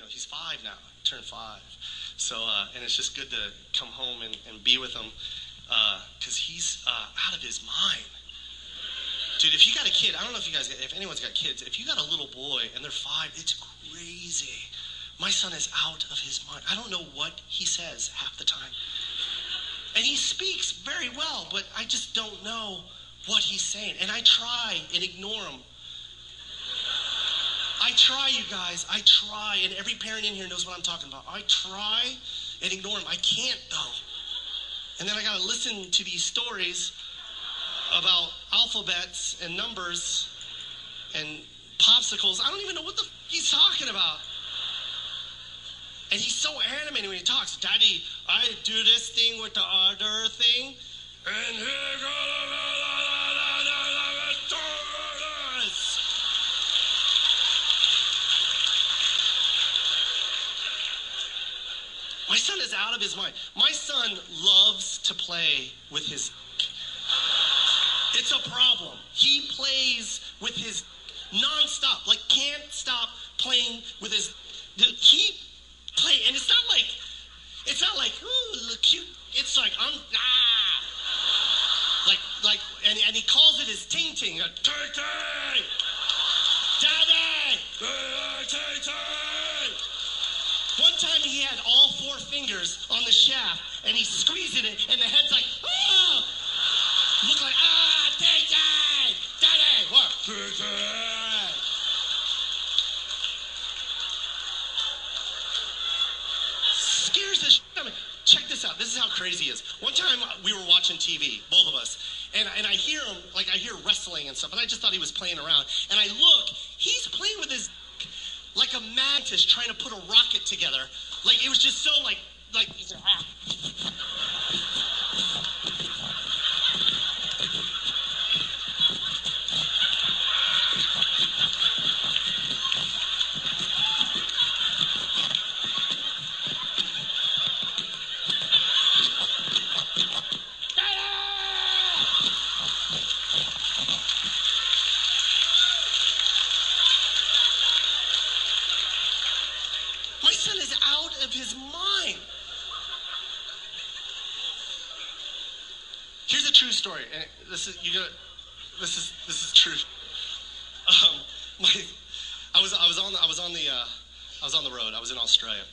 he's 5 now, turned 5. So, and it's just good to come home and be with him because he's out of his mind. Dude, if you got a kid, I don't know if anyone's got kids, if you got a little boy and they're 5, it's crazy. My son is out of his mind. I don't know what he says half the time. And he speaks very well, but I just don't know what he's saying. And I try and ignore him. I try, you guys. I try. And every parent in here knows what I'm talking about. I try and ignore him. I can't, though. And then I got to listen to these stories about alphabets and numbers and popsicles. I don't even know what the he's talking about. And he's so animated when he talks. Daddy, I do this thing with the other thing. And here my son is out of his mind. My son loves to play with his. It's a problem. He plays with his nonstop, like can't stop playing with his. He play, and it's not like ooh, look cute. It's like and he calls it his ting ting. Ting ting, daddy, ting ting. One time he had all 4 fingers on the shaft, and he's squeezing it, and the head's like, oh! Look like, ting ting, daddy, what? Ting ting. Scares the shit out of me. Check this out. This is how crazy he is. One time we were watching TV, both of us, and I hear him, like I hear wrestling and stuff, and I just thought he was playing around. And I look, he's playing with his, like a mantis trying to put a rocket together. Like it was just so like. My son is out of his mind. Here's a true story, and this is true. I was on the road. I was in Australia,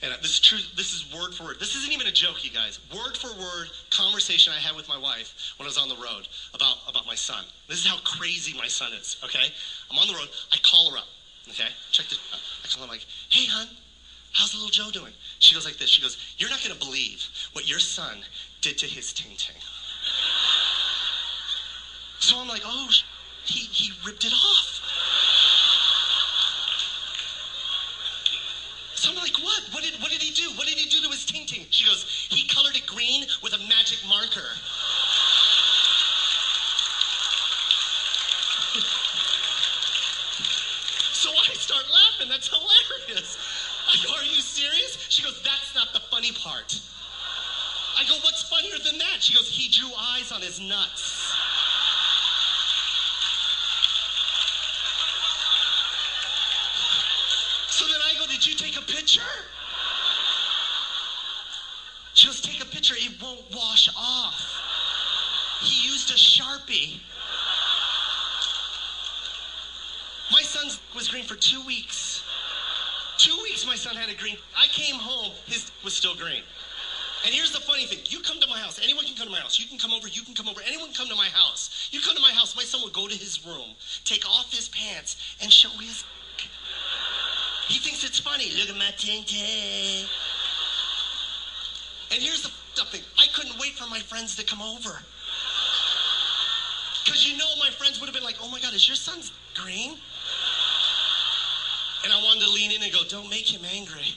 and this is true. This is word for word. This isn't even a joke, you guys. Word for word conversation I had with my wife when I was on the road about my son. This is how crazy my son is. Okay, I'm on the road. I call her up. Okay, check this out. I call her. I'm like, hey, hon, how's little Joe doing? She goes like this. She goes, you're not gonna believe what your son did to his ting ting. So I'm like, oh, he ripped it off. So I'm like, what? What did he do? What did he do to his ting ting? She goes, he colored it green with a magic marker. So I start laughing. That's hilarious. I go, are you serious? She goes, that's not the funny part. I go, what's funnier than that? She goes, he drew eyes on his nuts. So then I go, did you take a picture? She goes, take a picture. It won't wash off. He used a Sharpie. My son was green for 2 weeks. 2 weeks my son had a green. I came home, his was still green. And here's the funny thing. You come to my house. Anyone can come to my house. You can come over. Anyone can come to my house. You come to my house, my son will go to his room, take off his pants, and show his. He thinks it's funny. Look at my ting ting. And here's the up thing. I couldn't wait for my friends to come over. Because my friends would have been like, oh my God, is your son green? And I wanted to lean in and go, don't make him angry.